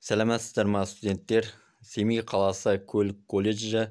Сәлеметсіздер ма студенттер? Семей қаласы көлік колледжі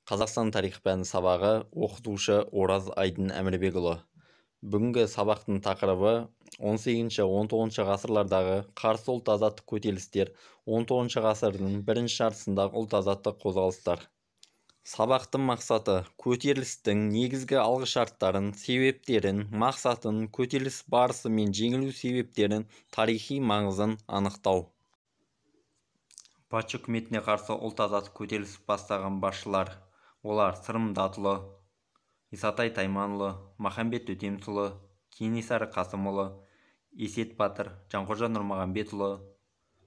Қазақстан тарих пәні сабағы оқытушы Ораз Айдын Әмірбекұлы. Бүгінгі сабақтың тақырыбы 18-19 ғасырлардағы қарсы ұлт азаттық көтерілістер, 19 ғасырдың бірінші жартысындағы ұлт азаттық қозғалыстар. Сабақтың мақсаты көтерілістің негізгі алғышарттарын, себептерін, мақсатын, көтеріліс барысы мен жеңілу себептерін, тарихи маңызын анықтау. Патша үкіметіне қарсы ұлт азаттық көтеріліс бастаған басшылар: олар Сырым Датұлы, Исатай Тайманұлы, Махамбет Өтемісұлы, Кенесары Қасымұлы, Есет Батыр, Жанқожа Нұрмағамбетұлы,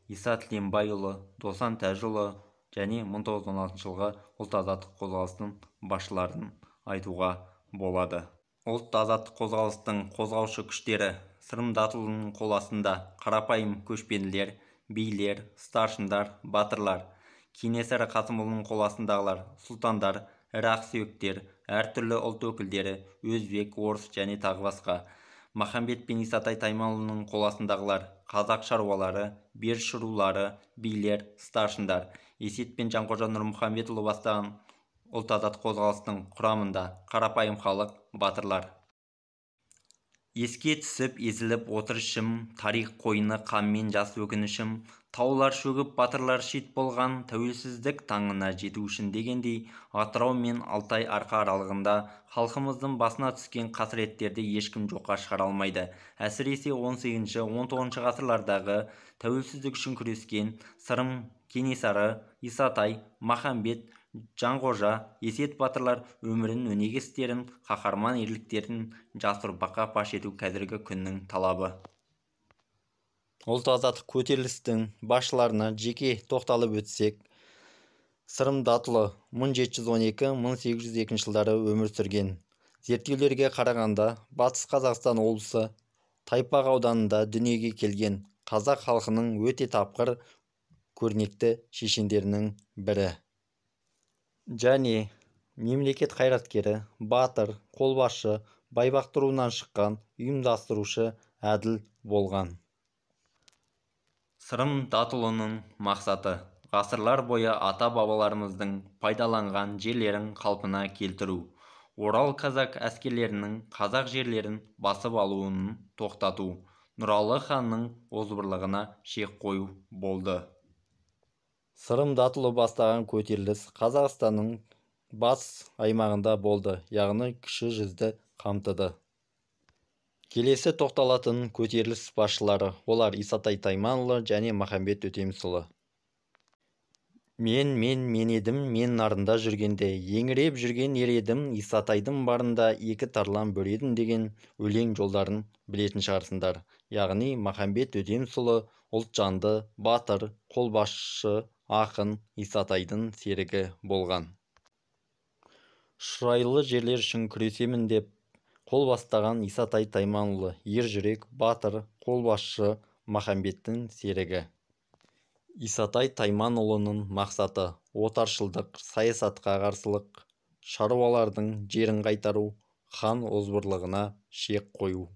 Иса Тіленбайұлы, Досан Тәжіұлы және 1916 жылғы ұлт азаттық қозғалыстың басшыларын айтуға болады. Ұлт азаттық қозғалыстың қозғаушы күштері: Сырым Датұлының қол астында қарапайым көшпенділер, билер, старшындар, батырлар. Кенесары Қасымұлының қол астындағылар сұлтандар, ірі ақсүйектер, әртүрлі ұлт өкілдері, өзбек, орыс және тағы басқа. Махамбет пен Исатай Тайманұлының қол астындағылар қазақ шаруалары, беріш рулары, билер, старшындар. Есет пен Жанқожа Нұрмұхамбетұлы бастаған ұлт азаттық қозғалыстың құрамында қарапайым халық, батырлар. Еске түсіп езіліп отыр ішім, тарих қойны қанмен жас өкінішім, таулар шөгіп батырлар шет болған, тәуелсіздік таңына жету үшін дегендей, Атырау мен Алтай арқа аралығында халқымыздың басына түскен қасіреттерді ешкім жоққа шығара алмайды. Әсіресе 18-19 ғасырлардағы тәуелсіздік үшін күрескен Сырым, Кенесары, Исатай, Махамбет, Жанқожа, Есет батырлар өмірін, өнеге істерін, қаһарман ерліктерін жас ұрпаққа паш ету қазіргі күннің талабы. Ұлт азаттық көтерілістің басшыларына жеке тоқталып өтсек, Сырым Датұлы 1712-1802 жылдары өмір сүрген. Зерттеулерге қарағанда, Батыс Қазақстан облысы Тайпақ ауданында дүниеге келген қазақ халқының өте тапқыр, көрнекті шешендерінің бірі. Және мемлекет қайраткері, батыр, қолбасшы, байбақты руынан шыққан, ұйымдастырушы, әділ болған. Сырым Датұлының мақсаты: ғасырлар бойы ата-бабаларымыздың пайдаланған жерлерін қалпына келтіру, Орал казак әскерлерінің қазақ жерлерін басып алуын тоқтату, Нұралы ханның озбырлығына шек қою болды. Сырым Датұлы бастаған көтеріліс Қазақстанның батыс аймағында болды, яғни кіші жүзді қамтыды. Келесі тоқталатын көтеріліс басшылары: олар Исатай Тайманұлы және Махамбет Өтемісұлы. Мен едім, мен нарында жүргенде, еңіреп жүрген ер едім, Исатайдың барында екі тарлан бөледім деген өлең жолдарын білетін шығарсыңдар. Яғни Махамбет Өтемісұлы ұлтжанды, батыр, қолбасшы, ақын, Исатайдың серігі болған. Шұрайлы жерлер үшін күресемін деп қол бастаған Исатай Тайманұлы ер жүрек, батыр, қолбасшы, Махамбеттің серігі. Исатай Тайманұлының мақсаты: отаршылдық, саясатқа қарсылық, шаруалардың жерін қайтару, хан озбырлығына шек қою.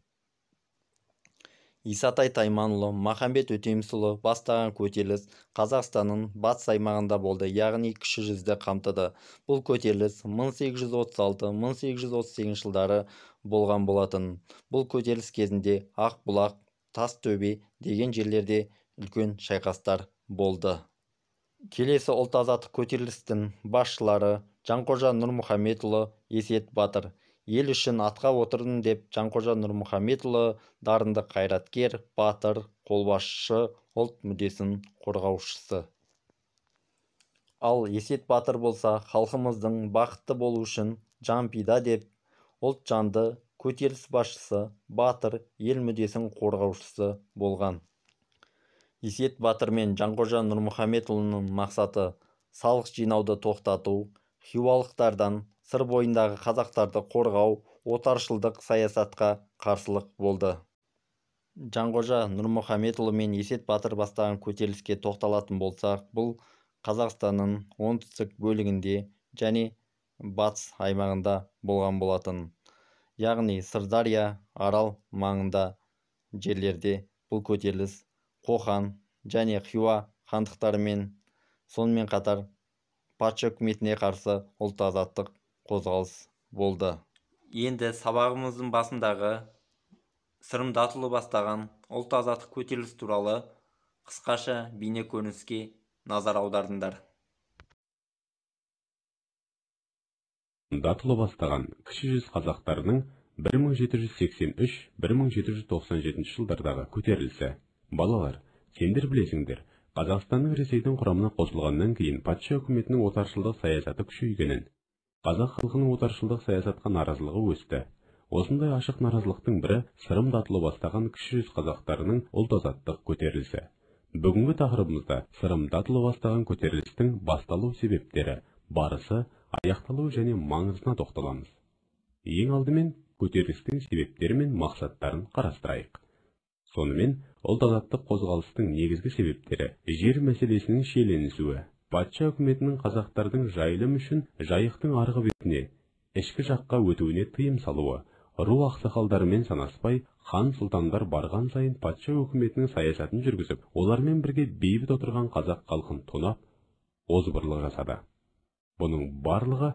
Исатай Тайманұлы, Махамбет Өтемісұлы бастаған көтеріліс Қазақстанның батыс аймағында болды, яғни кіші жүзді қамтыды. Бұл көтеріліс 1836-1838 жылдары болған болатын. Бұл көтеріліс кезінде Ақбұлақ, Тастөбе деген жерлерде үлкен шайқастар болды. Келесі ұлт азаттық көтерілістің басшылары: Жанқожа Нұрмұхамбетұлы, Есет батыр. Ел үшін атқа отырдым деп Жанқожа Нұрмұхамбетұлы дарынды қайраткер, батыр, қолбасшы, ұлт мүддесін қорғаушысы. Ал Есет батыр болса, халқымыздың бақытты болу үшін жан пида деп ұлт жанды, көтеріліс басшысы, батыр, ел мүддесін қорғаушысы болған. Есет батыр мен Жанқожа Нұрмұхамбетұлының мақсаты: салық жинауды тоқтату, хиуалықтардан сыр бойындағы қазақтарды қорғау, отаршылдық саясатқа қарсылық болды. Жанқожа Нұрмұхамбетұлы мен Есет батыр бастаған көтеріліске тоқталатын болсақ, бұл Қазақстанның оңтүстік бөлігінде және батыс аймағында болған болатын. Яғни Сырдария, Арал маңында жерлерде бұл көтеріліс Қоқан және Хиуа хандықтарымен, сонымен қатар патша үкіметіне қарсы ұлт-азаттық қозғалыс болды. Енді сабағымыздың басындағы Сырым Датұлы бастаған ұлт-азаттық көтеріліс туралы қысқаша бейне көрініске назар аудардыңдар. Датұлы бастаған кіші жүз қазақтарының 1783-1797 жылдардағы көтерілісі. Балалар, сендер білесіңдер, Қазақстанның Ресейдің құрамына қосылғаннан кейін патша үкіметінің отаршылдық саясаты күшейгенін, қазақ халқының отаршылдық саясатқа наразылығы өсті. Осындай ашық наразылықтың бірі Сырым Датұлы бастаған кіші жүз қазақтарының ұлт-азаттық көтерілісі. Бүгінгі тақырыбымызда Сырым Датұлы бастаған көтерілістің басталу себептері, барысы, аяқталу және маңызына тоқталамыз. Ең алдымен көтерілістің себептері мен мақсаттарын қарастырайық. Сонымен, ұлт-азаттық қозғалыстың негізгі себептері жер мәселесінің шиеленісуі, патша үкіметінің қазақтардың жайылым үшін жайықтың арғы бетіне, ішкі жаққа өтуіне тыйым салуы, ру ақсақалдарымен санаспай, хан сұлтандар барған сайын патша үкіметінің саясатын жүргізіп, олармен бірге бейбіт отырған қазақ халқын тонап, озбырлық жасады. Бұның барлығы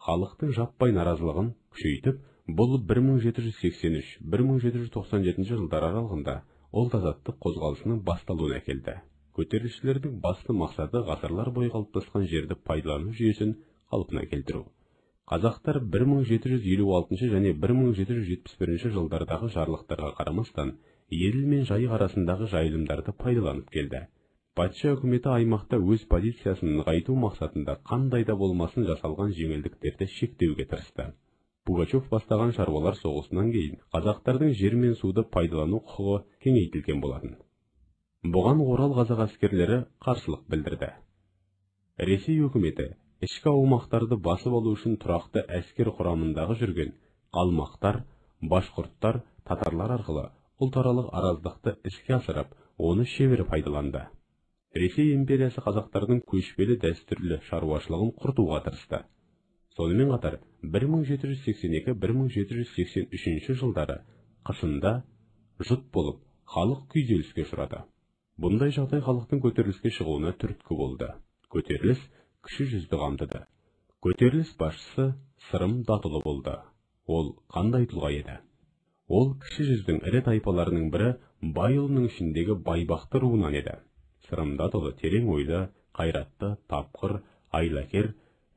халықтың жаппай наразылығын күшейтіп, бұл 1783-1797 жылдар аралығында ұлт-азаттық қозғалысының басталуына әкелді. Көтерілісшілердің басты мақсаты ғасырлар бойы қалыптасқан жерді пайдалану жүйесін қалпына келтіру. Қазақтар 1756 және 1771 жылдардағы жарлықтарға қарамастан, Еділ мен Жайық арасындағы жайылымдарды пайдаланып келді. Патша үкіметі аймақта өз позициясын нығайту мақсатында қандай да болмасын жасалған жеңілдіктерді шектеуге тырысты. Пугачев бастаған шаруалар соғысынан кейін қазақтардың жер мен суды пайдалану құқығы кеңейтілген болатын. Бұған Орал қазақ әскерлері қарсылық білдірді. Ресей үкіметі ішкі аумақтарды басып алу үшін тұрақты әскер құрамындағы жүрген қалмақтар, башқұрттар, татарлар арқылы ұлтаралық араздықты іске асырып, оны шебер пайдаланды. Ресей империясы қазақтардың көшпелі дәстүрлі шаруашылығын құртуға тырысты. Сонымен қатар 1782-1783 жылдары қысында жұт болып, халық күйзеліске ұшырады. Бұндай жағдай халықтың көтеріліске шығуына түрткі болды. Көтеріліс кіші жүзді қамтыды. Көтеріліс басшысы Сырым Датұлы болды. Ол қандай тұлға еді? Ол кіші жүздің ірі тайпаларының бірі Байұлының ішіндегі Байбақты руынан еді. Сырым Датұлы терең ойлы, қайратты, тапқыр, айлакер,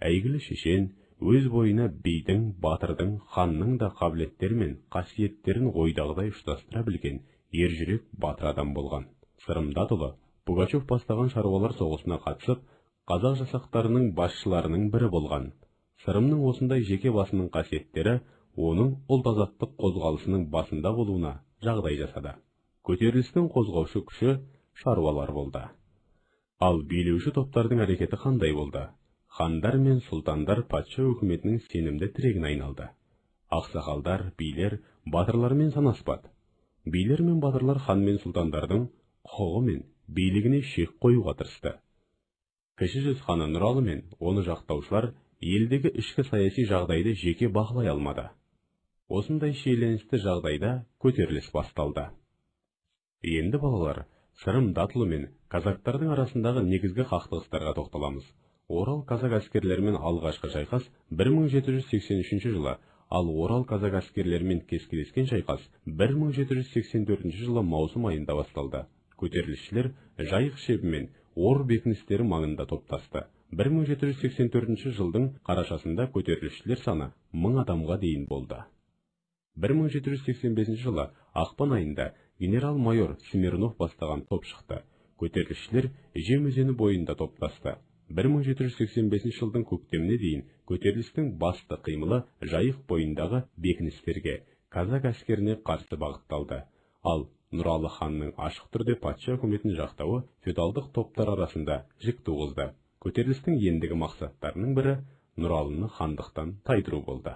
әйгілі шешен, өз бойына бидің, батырдың, ханның да қабілеттері мен қасиеттерін ойдағыдай ұштастыра білген ержүрек батыр адам болған. Сырым Датұлы Пугачев бастаған шаруалар соғысына қатысып, қазақ жасақтарының басшыларының бірі болған. Сырымның осындай жеке басының қасиеттері оның ұлт-азаттық қозғалысының басында болуына жағдай жасады. Көтерілістің қозғаушы күші шаруалар болды. Ал билеуші топтардың әрекеті қандай болды? Хандар мен сұлтандар патша үкіметінің сенімді тірегіне айналды. Ақсақалдар, билер, батырлармен санаспады. Билер мен батырлар хан мен сұлтандардың құқығы мен билігіне шек қоюға тырысты. Кіші жүз ханы Нұралы мен оны жақтаушылар елдегі ішкі саяси жағдайды жеке бақылай алмады. Осындай шиеленісті жағдайда көтеріліс басталды. Енді балалар, Сырым Датұлы мен казактардың арасындағы негізгі қақтығыстарға тоқталамыз. Орал казак әскерлерімен алғашқы шайқас 1783 жылы, ал Орал казак әскерлерімен кескілескен шайқас 1784 жылы маусым айында басталды. Көтерілісшілер Жайық шебімен Ор бекіністері маңында топтасты. 1784 жылдың қарашасында көтерілісшілер саны 1000 адамға дейін болды. 1785 жылы ақпан айында генерал-майор Смирнов бастаған топ шықты. Көтерілісшілер Жем өзені бойында топтасты. 1785 жылдың көктеміне дейін көтерілістің басты қимылы Жайық бойындағы бекіністерге, казак әскеріне қарсы бағытталды. Ал Нұралы ханның ашық түрде патша үкіметін жақтауы феодалдық топтар арасында жік туғызды. Көтерілістің ендігі мақсаттарының бірі Нұралыны хандықтан тайдыру болды.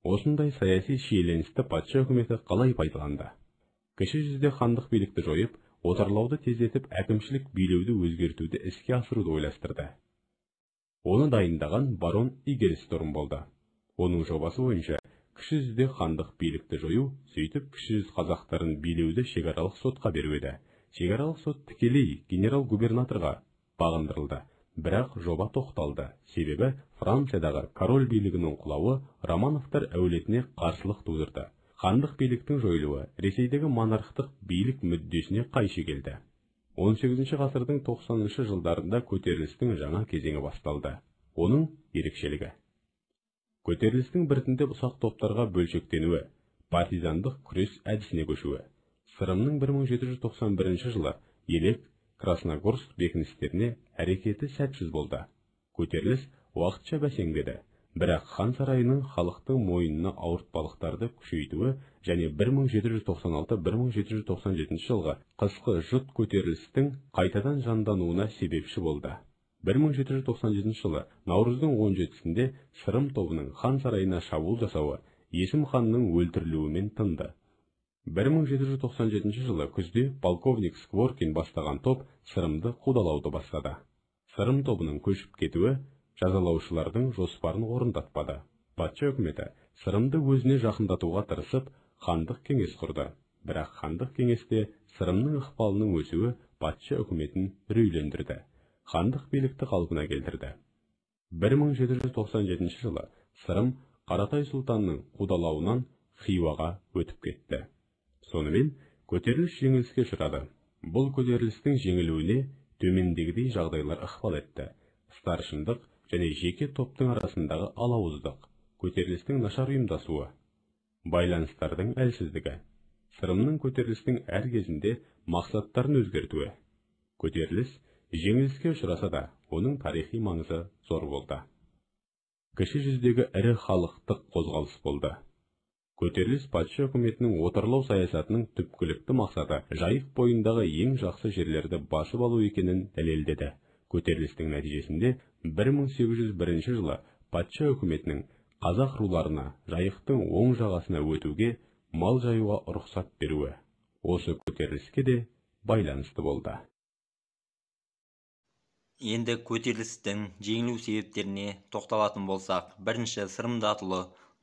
Осындай саяси шиеленісті патша үкіметі қалай пайдаланды? Кіші жүзде хандық билікті жойып, отарлауды тездетіп, әкімшілік билеуді өзгертуді іске асыруды ойластырды. Оны дайындаған барон Игельсторм болды. Оның жобасы бойынша кіші жүзде хандық билікті жою, сөйтіп кіші жүз қазақтарын билеуді шекаралық сотқа беру еді. Шекаралық сот тікелей генерал-губернаторға бағындырылды. Бірақ жоба тоқталды. Себебі Франциядағы король билігінің құлауы Романовтар әулетіне қарсылық тудырды. Хандық биліктің жойылуы Ресейдегі монархтық билік мүддесіне қайшы келді. 18 ғасырдың 90 жылдарында көтерілістің жаңа кезеңі басталды. Оның ерекшелігі: көтерілістің біртіндеп ұсақ топтарға бөлшектенуі, партизандық күрес әдісіне көшуі. Сырымның 1791 жылы Елек, Красногорск бекіністеріне әрекеті сәтсіз болды. Көтеріліс уақытша бәсеңдеді. Бірақ хан сарайының халықтың мойнына ауыртпалықтарды күшейтуі және 1796-1797 жылғы қысқы жұт көтерілістің қайтадан жандануына себепші болды. 1797 жылы наурыздың 17-сінде Сырым тобының хан сарайына шабуыл жасауы Есім ханның өлтірілуімен тынды. 1797 жылы күзде полковник Скворкин бастаған топ Сырымды қудалауды бастады. Сырым тобының көшіп кетуі жазалаушылардың жоспарын орындатпады. Патша үкіметі Сырымды өзіне жақындатуға тырысып, хандық кеңес құрды. Бірақ хандық кеңесте Сырымның ықпалының өсуі патша үкіметін үрейлендірді. Хандық билікті қалпына келтірді. 1797 жылы Сырым Қаратай сұлтанның қудалауынан Хиуаға өтіп кетті. Сонымен көтеріліс жеңіліске ұшырады. Бұл көтерілістің жеңілуіне төмендегідей жағдайлар ықпал етті: старшындық және жеке топтың арасындағы алауыздық, көтерілістің нашар ұйымдасуы, байланыстардың әлсіздігі, Сырымның көтерілістің әр кезінде мақсаттарын өзгертуі. Көтеріліс жеңіліске ұшыраса да, оның тарихи маңызы зор болды. Кіші жүздегі ірі халықтық қозғалыс болды. Көтеріліс патша үкіметінің отарлау саясатының түпкілікті мақсаты Жайық бойындағы ең жақсы жерлерді басып алу екенін дәлелдеді. Көтерілістің нәтижесінде 1801 жылы патша үкіметінің қазақ руларына Жайықтың оң жағасына өтуге, мал жаюға рұқсат беруі осы көтеріліске де байланысты болды. Енді көтерілістің жеңілу себептеріне тоқталатын болсақ, бірінші, Сырымда атылы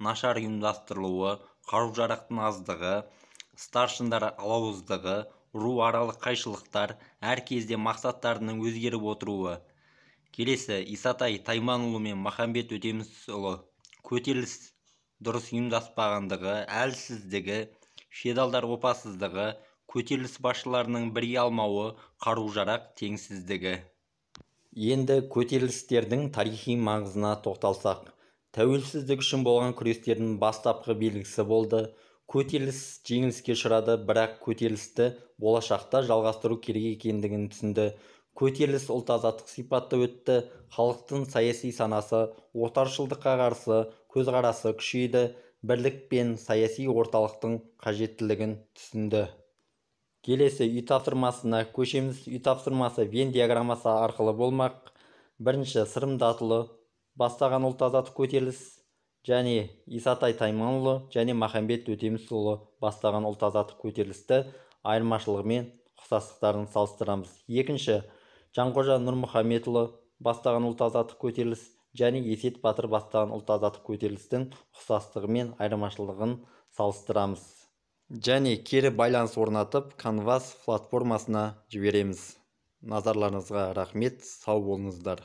нашар ұйымдастырылуы, қару-жарақтың аздығы, старшындар алауыздығы, ру аралық қайшылықтар, әр кезде мақсаттарының өзгеріп отыруы. Келесі, Исатай Тайманұлы мен Махамбет Өтемісұлы көтеріліс дұрыс ұйымдаспағандығы, әлсіздігі, феодалдар опасыздығы, көтеріліс басшыларының бірге алмауы, қару-жарақ теңсіздігі. Енді көтерілістердің тарихи маңызына тоқталсақ, тәуелсіздік үшін болған күрестердің бастапқы белгісі болды. Көтеріліс жеңіліске ұшырады, бірақ көтерілісті болашақта жалғастыру керек екендігін түсінді. Көтеріліс ұлт-азаттық сипатта өтті, халықтың саяси санасы, отаршылдыққа қарсы көзқарасы күшейді, бірлік пен саяси орталықтың қажеттілігін түсінді. Келесі үй тапсырмасына көшеміз. Үй тапсырмасы Вен диаграммасы арқылы болмақ. Бірінші, Сырымда атылы бастаған ұлт-азаттық көтеріліс және Исатай Тайманұлы және Махамбет Өтемісұлы бастаған ұлт-азаттық көтерілісті айырмашылығы мен ұқсастықтарын салыстырамыз. Екінші, Жанқожа Нұрмұхаметұлы бастаған ұлт-азаттық көтеріліс және Есет Батыр бастаған ұлт-азаттық көтерілістің ұқсастығы мен айырмашылығын салыстырамыз. Және кері байланыс орнатып, Canvas платформасына жібереміз. Назарларыңызға рахмет, сау болыңыздар.